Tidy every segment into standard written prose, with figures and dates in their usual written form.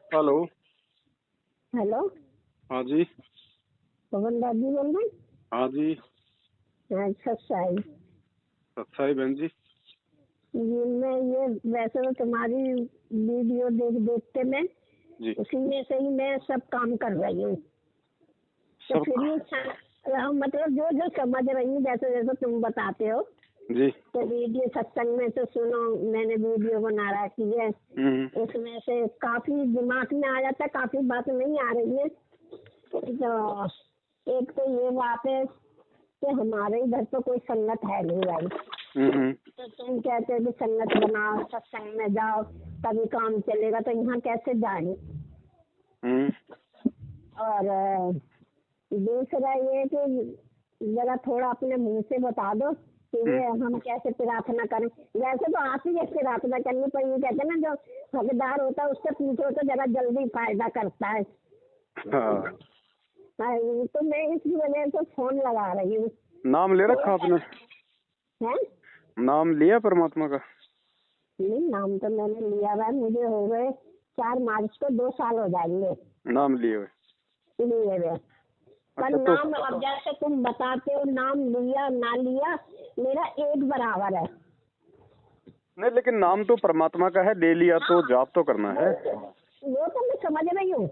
Hello. Hello. हाँ जी। पवन दादी बोल रहे? हाँ जी। हाँ, सच्चाई। अच्छा है बहन जी। ये मैं ये वैसे तो तुम्हारी वीडियो देखते मैं जी। उसी में से ही मैं सब काम कर रही हूँ। तो सब फिर भी मतलब जो जो समझ रही हूँ जैसे जैसे तुम बताते हो। जी। तो वीडियो सत्संग में तो सुनो, मैंने वीडियो बना रखी है। उसमें से काफी दिमाग में आ जाता है, काफी बात नहीं आ रही है। तो एक तो ये बात है कि हमारे इधर तो कोई संगत है नहीं भाई। तो तुम कहते हो कि संगत बनाओ, सत्संग में जाओ तभी काम चलेगा, तो यहाँ कैसे जाए? और दूसरा ये कि जरा थोड़ा अपने मुंह से बता दो कि ये हम कैसे प्रार्थना करें। वैसे तो आप ही एक प्रार्थना करनी पड़ेगी, कहते ना जो हकदार होता है उससे पूछो तो जरा जल्दी फायदा करता है। हाँ। तो मैं इसी वजह से फोन लगा रही हूँ। नाम ले रखा आपने? है? नाम लिया परमात्मा का? नहीं, नाम तो मैंने लिया हुआ, मुझे हो गए 4 मार्च को 2 साल हो जाएंगे नाम लिए हुए। पर अच्छा, नाम अब जैसे तुम बताते हो, नाम लिया ना लिया मेरा एक बराबर है। नहीं, लेकिन नाम तो परमात्मा का है, ले लिया तो जाप तो करना है। वो तो मैं समझ रही हूँ।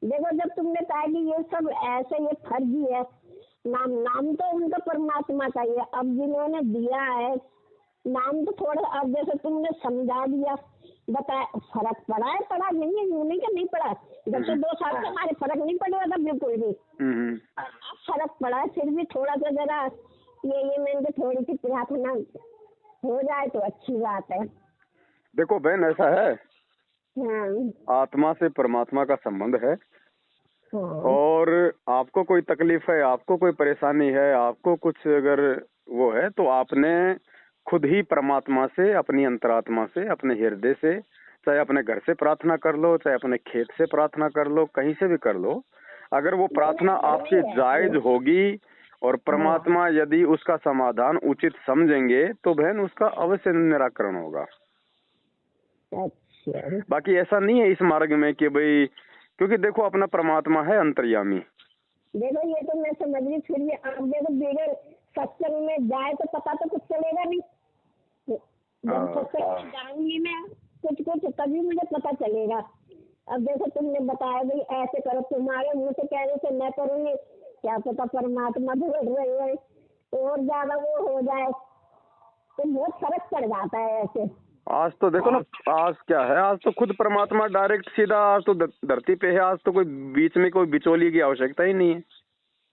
देखो, जब तुमने कहा कि ये सब ऐसे ये फर्जी है, नाम तो उनका परमात्मा का ही है। अब जिन्होंने दिया है नाम तो थोड़ा, अब जैसे तुमने समझा दिया, बताया, फर्क पड़ा नहीं है, यूं नहीं कि नहीं पड़ा। जब से 2 साल से हमारे फर्क नहीं पड़ा था बिल्कुल भी। अब फर्क पड़ा, फिर भी थोड़ा सा जरा ये मैंने थोड़ी सी प्रार्थना हो जाए तो अच्छी बात है। देखो बहन, ऐसा है, हाँ। आत्मा से परमात्मा का संबंध है। हाँ। और आपको कोई तकलीफ है, आपको कोई परेशानी है, आपको कुछ अगर वो है, तो आपने खुद ही परमात्मा से, अपनी अंतरात्मा से, अपने हृदय से, चाहे अपने घर से प्रार्थना कर लो, चाहे अपने खेत से प्रार्थना कर लो, कहीं से भी कर लो। अगर वो प्रार्थना आपसे जायज होगी और परमात्मा यदि उसका समाधान उचित समझेंगे तो बहन उसका अवश्य निराकरण होगा। अच्छा। बाकी ऐसा नहीं है इस मार्ग में कि भाई, क्योंकि देखो अपना परमात्मा है अंतर्यामी। देखो, ये तो मैं समझ रही, फिर भी आप देखो बगैर सत्संग में जाए तो पता तो कुछ चलेगा नहीं। जब सत्संग में जाऊंगी मैं कुछ तभी मुझे पता चलेगा। अब जैसे तुमने बताया भाई ऐसे करो, तुम्हारे मुंह से कहने से मैं करूंगी, क्या पता परमात्मा ढूंढ रही है और ज्यादा वो हो जाए, तो बहुत फर्क पड़ जाता है ऐसे। आज तो देखो ना, आज क्या है, आज तो खुद परमात्मा डायरेक्ट सीधा आज तो धरती पे है। आज तो कोई बीच में कोई बिचौली की आवश्यकता ही नहीं है।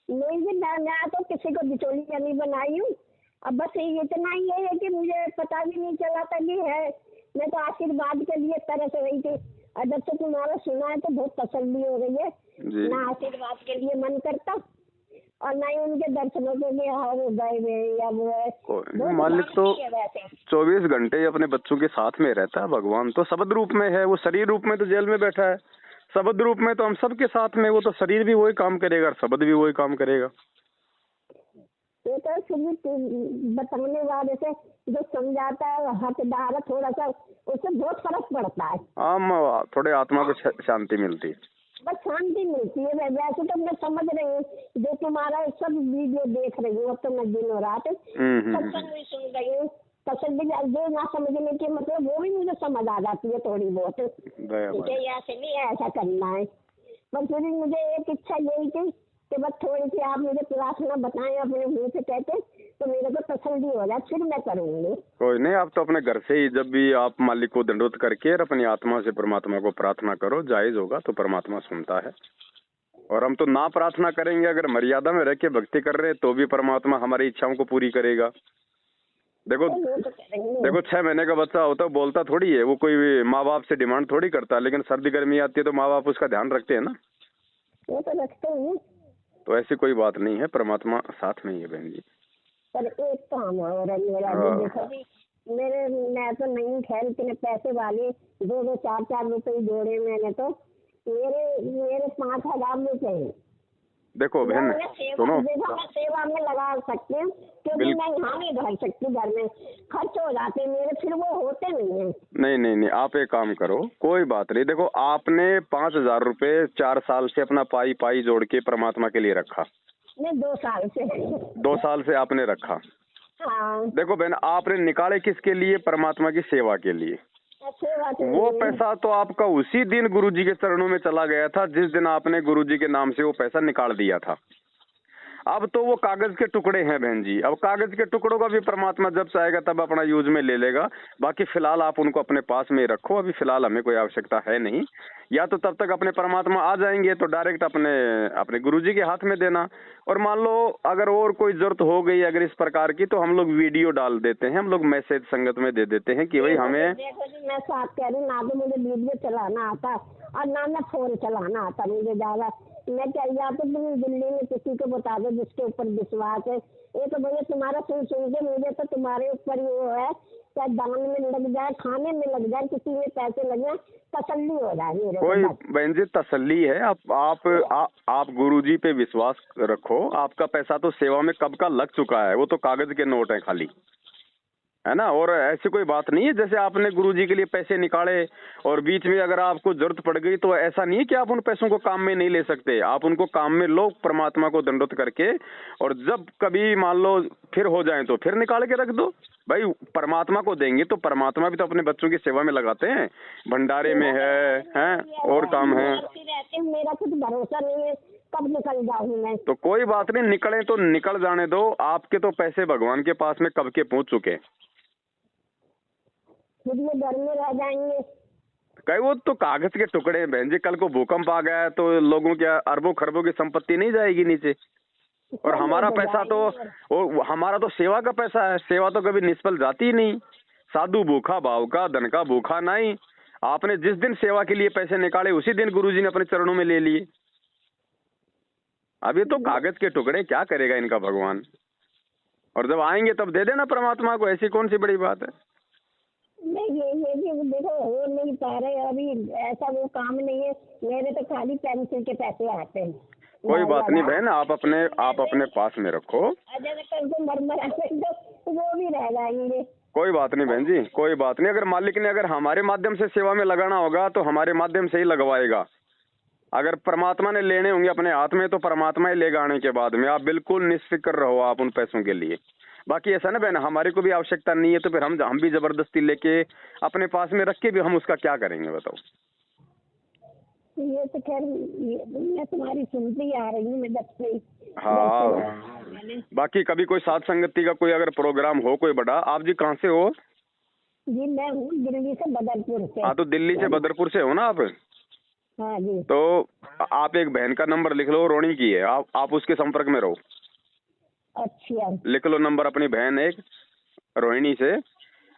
नहीं जी, मैं तो किसी को बिचौलिया नहीं बनाई हूँ। अब बस इतना ही है कि मुझे पता भी नहीं चला था कि है। मैं तो आशीर्वाद के लिए तरस रही थी, और जब से तुम्हारा सुना है तो बहुत तसल्ली हो रही है। ना आशीर्वाद के लिए मन करता और ना ही उनके दर्शनों के लिए वो गए हुए या वो है। मालिक तो 24 घंटे अपने बच्चों के साथ में रहता है। भगवान तो शब्द रूप में है, वो शरीर रूप में तो जेल में बैठा है। शब्द रूप में तो हम सबके साथ में, वो तो शरीर भी वही काम करेगा, शब्द भी वही काम करेगा। ये तो बताने वाले से जो समझाता है हकदार है, थोड़ा सा उससे बहुत फर्क पड़ता है। थोड़े आत्मा को शांति मिलती है, बस शांति मिलती है। वैसे तो मैं समझ रही हूँ, जो तुम्हारा सब वीडियो देख रही हूँ, अब तो मैं दिन और रात सत्संग भी सुन रही हूँ। तसल्ली जो ना समझने की मतलब वो भी मुझे समझ आ जाती है थोड़ी बहुत, ऐसे नहीं ऐसा करना है। बस फिर मुझे एक इच्छा यही थी कि बस थोड़ी सी आप मुझे प्रार्थना बताएं अपने मुंह से कहते तो मेरे को तसल्ली हो जाए, फिर मैं करूँगी। कोई नहीं, आप तो अपने घर से ही जब भी आप मालिक को दंडवत करके और अपनी आत्मा से परमात्मा को प्रार्थना करो, जायज होगा तो परमात्मा सुनता है। और हम तो ना प्रार्थना करेंगे, अगर मर्यादा में रह के भक्ति कर रहे हैं तो भी परमात्मा हमारी इच्छाओं को पूरी करेगा। देखो 6 महीने का बच्चा होता है, बोलता थोड़ी है, वो कोई माँ बाप से डिमांड थोड़ी करता, लेकिन सर्दी गर्मी आती है तो माँ बाप उसका ध्यान रखते हैं ना। वो तो रखते हैं। तो ऐसी कोई बात नहीं है, परमात्मा साथ में ही है बहन जी। पर एक काम और है मेरा भी, देखो मेरे, मैं तो नहीं खैर इतने पैसे वाले 2-2 4-4 रुपए जोड़े मैंने तो, मेरे 5,000 रुपए हैं। देखो बहन सुनो, देखो मैं सेवा में लगा सकती हूँ, क्योंकि मैं यहाँ नहीं रह सकती, घर में खर्च हो जाते हैं मेरे, फिर वो होते नहीं है। नहीं नहीं नहीं, आप एक काम करो, कोई बात नहीं। देखो आपने 5,000 रुपए 4 साल से अपना पाई पाई जोड़ के परमात्मा के लिए रखा। नहीं, 2 साल से। 2 साल से आपने रखा। हाँ। देखो बहन, आपने निकाले किसके लिए? परमात्मा की सेवा के लिए। वो पैसा तो आपका उसी दिन गुरुजी के चरणों में चला गया था जिस दिन आपने गुरुजी के नाम से वो पैसा निकाल दिया था। अब तो वो कागज के टुकड़े हैं बहन जी। अब कागज के टुकड़ों का भी परमात्मा जब चाहेगा तब अपना यूज में ले लेगा। बाकी फिलहाल आप उनको अपने पास में रखो, अभी फिलहाल हमें कोई आवश्यकता है नहीं। या तो तब तक अपने परमात्मा आ जाएंगे तो डायरेक्ट अपने गुरुजी के हाथ में देना। और मान लो अगर और कोई जरूरत हो गई अगर इस प्रकार की, तो हम लोग वीडियो डाल देते हैं, हम लोग मैसेज संगत में दे देते हैं कि भाई हमें। देखो जी, मैं साफ कह रही हूँ, ना तो मुझे वीडियो चलाना आता और ना मैं फोन चलाना आता मुझे ज्यादा। मैं क्या, या तो तुम दिल्ली में किसी को बता दो जिसके ऊपर विश्वास है। ये तो भैया तुम्हारा सुन सुन के मुझे तो तुम्हारे ऊपर ही वो है, चाहे दान में लग जाए, खाने में लग जाए, किसी में पैसे लग जाए, तसल्ली हो जाए मेरे। कोई बहन जी तसल्ली है। आप गुरुजी पे विश्वास रखो। आपका पैसा तो सेवा में कब का लग चुका है, वो तो कागज के नोट है खाली, है ना। और ऐसी कोई बात नहीं है जैसे आपने गुरुजी के लिए पैसे निकाले और बीच में अगर आपको जरूरत पड़ गई तो ऐसा नहीं है कि आप उन पैसों को काम में नहीं ले सकते। आप उनको काम में लो परमात्मा को दंडवत करके, और जब कभी मान लो फिर हो जाए तो फिर निकाल के रख दो। भाई परमात्मा को देंगे तो परमात्मा भी तो अपने बच्चों की सेवा में लगाते हैं, भंडारे में है और काम है। मेरा कुछ भरोसा नहीं है कब निकल जाऊँ मैं। तो कोई बात नहीं, निकले तो निकल जाने दो। आपके तो पैसे भगवान के पास में कब के पहुंच चुके, फिर ये घर में रह जाएंगे। कई वो तो कागज के टुकड़े हैं बहन जी। कल को भूकंप आ गया तो लोगों के अरबों खरबों की संपत्ति नहीं जाएगी नीचे। और हमारा पैसा तो हमारा तो सेवा का पैसा है। सेवा तो कभी निष्फल जाती ही नहीं। साधु भूखा भाव का, धन का भूखा नहीं। आपने जिस दिन सेवा के लिए पैसे निकाले उसी दिन गुरुजी ने अपने चरणों में ले लिए। अब ये तो कागज के टुकड़े, क्या करेगा इनका भगवान। और जब आएंगे तब दे देना परमात्मा को, ऐसी कौन सी बड़ी बात है। नहीं, ये देखो हो नहीं पा रहे अभी, ऐसा वो काम नहीं है मेरे, तो खाली पेंसिल के पैसे आते हैं। कोई बात नहीं बहन, आप अपने पास में रखो। तो वो भी रह जाएंगे। कोई बात नहीं बहन जी, कोई बात नहीं। अगर मालिक ने अगर हमारे माध्यम से सेवा में लगाना होगा तो हमारे माध्यम से ही लगवाएगा। अगर परमात्मा ने लेने होंगे अपने हाथ में तो परमात्मा ही लेगा आने के बाद में। आप बिल्कुल निश्चित रहो आप उन पैसों के लिए। बाकी ऐसा ना बहन, हमारी को भी आवश्यकता नहीं है तो फिर हम भी जबरदस्ती लेके अपने पास में रख के भी हम उसका क्या करेंगे बताओ। ये तो खैर मैं तुम्हारी सुनती आ रही हूँ मैं जब से। हाँ, बाकी कभी कोई साथ संगति का कोई अगर प्रोग्राम हो कोई बड़ा। आप जी कहाँ से हो? जी मैं हूँ दिल्ली से बदरपुर से। हाँ तो दिल्ली से बदरपुर से हो ना आप? हाँ जी। तो आप एक बहन का नंबर लिख लो, रोणी की है। आप उसके संपर्क में रहो। अच्छा, लिख लो नंबर अपनी बहन एक रोहिणी से।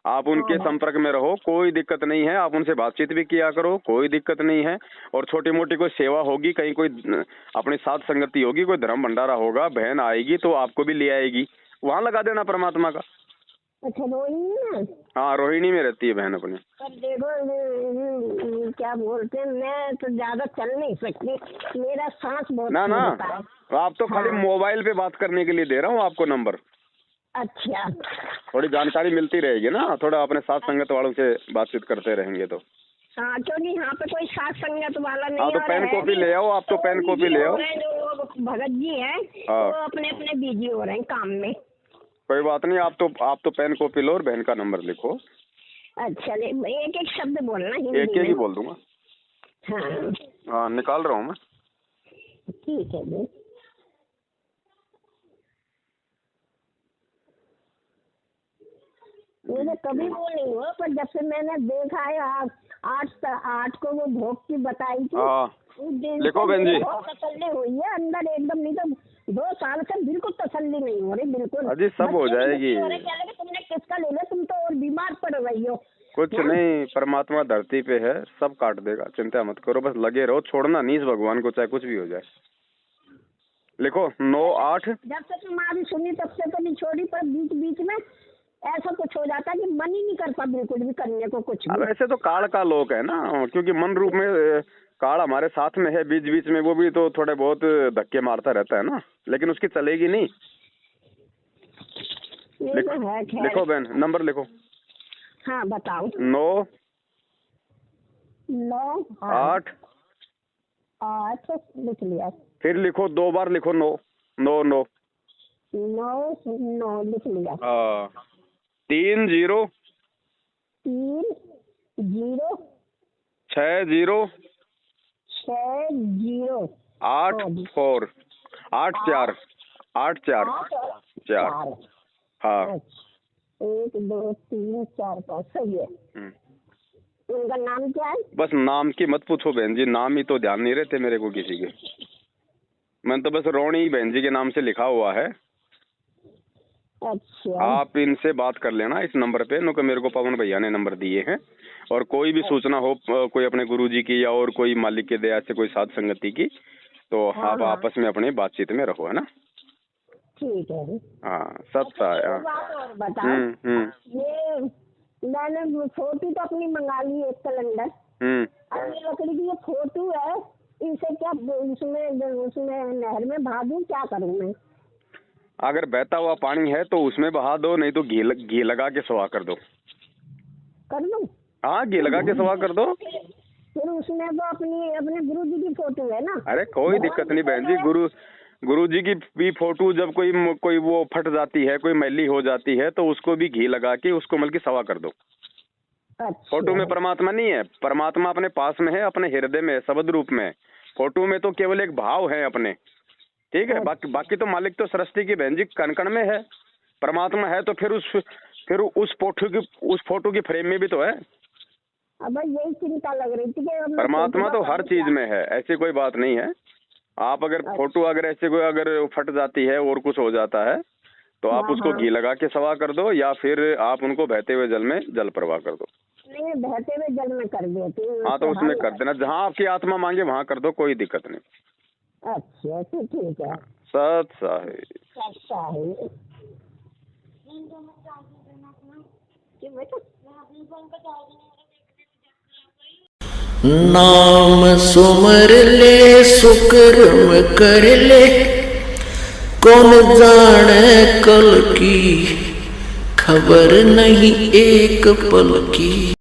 आप उनके संपर्क में रहो, कोई दिक्कत नहीं है। आप उनसे बातचीत भी किया करो, कोई दिक्कत नहीं है। और छोटी मोटी कोई सेवा होगी, कहीं कोई अपनी साथ संगति होगी, कोई धर्म भंडारा होगा, बहन आएगी तो आपको भी ले आएगी, वहाँ लगा देना परमात्मा का। अच्छा रोहिणी में? हाँ रोहिणी में रहती है बहन अपनी। पर देखो क्या बोलते हैं, मैं तो ज्यादा चल नहीं सकती, मेरा सांस बहुत ना आप तो खाली मोबाइल पे बात करने के लिए दे रहा हूँ आपको नंबर। अच्छा, थोड़ी जानकारी मिलती रहेगी ना, थोड़ा अपने साथ संगत वालों से बातचीत करते रहेंगे तो। हाँ, क्योंकि यहाँ पे कोई साथ संगत वाला नहीं। हाँ तो पेन कॉपी ले आओ, आप तो पेन कॉपी ले आओ। जो भगत जी हैं वो अपने बिजी हो रहे हैं काम में। कोई बात नहीं, आप तो पेन कॉपी लो और बहन का नंबर लिखो। अच्छा, एक एक शब्द बोलना हिंदी एक ही बोल दूंगा। हाँ निकाल रहा हूँ मैं। ठीक है जी। मुझे कभी वो नहीं हुआ, पर जब से मैंने देखा है 8 को वो भोग की बताई थी, लिखो बहन जी। तसल्ली हुई है अंदर एकदम, नहीं तो 2 साल से बिल्कुल तसल्ली नहीं हो रही। बिल्कुल अजी सब हो जाएगी। तुमने किसका ले लिया, तुम तो और बीमार पड़ रही हो। कुछ नहीं, परमात्मा धरती पे है, सब काट देगा, चिंता मत करो, बस लगे रहो, छोड़ना नहीं इस भगवान को, चाहे कुछ भी हो जाए। लिखो 9-8। जब से तुम्हारी सुनी तब से तो नहीं छोड़ी, पर बीच बीच में ऐसा कुछ हो जाता है कि मन ही नहीं करता बिल्कुल भी करने को कुछ भी। अब ऐसे तो काल का लोक है ना, क्योंकि मन रूप में कार्ड हमारे साथ में है, बीच बीच में वो भी तो थोड़े बहुत धक्के मारता रहता है ना, लेकिन उसकी चलेगी नहीं। ये तो है खैर। लिखो बहन, नंबर लिखो। हाँ बताओ। 9 9 8 8 लिख लिया। फिर लिखो, 2 बार लिखो 9 9 9 9 9 लिख लिया। 3 0 3 0 6 0 6 0 8 4 8 4 8 4 4। हाँ 1 2 3 4 5 सही है। उनका नाम क्या है? बस नाम की मत पूछो बहन जी, नाम ही तो ध्यान नहीं रहते मेरे को किसी के। मैंने तो बस रोणी बहन जी के नाम से लिखा हुआ है। अच्छा, आप इनसे बात कर लेना इस नंबर पे, नो कि मेरे को पवन भैया ने नंबर दिए हैं। और कोई भी सूचना हो, कोई अपने गुरुजी की या और कोई मालिक के दया से कोई साध संगति की, तो आप आपस में अपनी बातचीत में रहो, है ना। ठीक है। हाँ सब सा है। बताओ, ये मैंने फोटो तो अपनी मंगा ली एक सिलेंडर। अब ये लकड़ी की ये फोटो है, इसे क्या उसमें नहर में बहा दूं, क्या करूं मैं? अगर बहता हुआ पानी है तो उसमें बहा दो, नहीं तो घी लगा के सवा कर दो। कर दूं? हाँ घी लगा के सवा कर दो। फिर उसमें तो अपने गुरुजी की फोटो है ना। अरे कोई दिक्कत नहीं बहन जी, गुरुजी की भी फोटो जब कोई वो फट जाती है, कोई मैली हो जाती है, तो उसको भी घी लगा के उसको मतलब सवा कर दो। अच्छा। फोटो में परमात्मा नहीं है, परमात्मा अपने पास में है, अपने हृदय में, शब्द रूप में। फोटो में तो केवल एक भाव है अपने, ठीक है। बाकी तो मालिक तो सृष्टि की बहन जी कण कण में है। परमात्मा है तो फिर उस फोटो की फ्रेम में भी तो है। अब यही चिंता लग रही थी कि परमात्मा तो हर चीज में है, ऐसी कोई बात नहीं है। आप अगर फोटो अगर फट जाती है और कुछ हो जाता है तो आप उसको घी लगा के सवा कर दो, या फिर आप उनको बहते हुए जल में जल प्रवाह कर दो। नहीं, बहते हुए जल में कर देती हूँ। हाँ तो उसमें कर देना, जहाँ आपकी आत्मा मांगे वहाँ कर दो, कोई दिक्कत नहीं। अच्छा तो ठीक है। सत साहिब। नाम सुमर ले सुकर्म कर ले, कौन जाने कल की खबर नहीं एक पल की।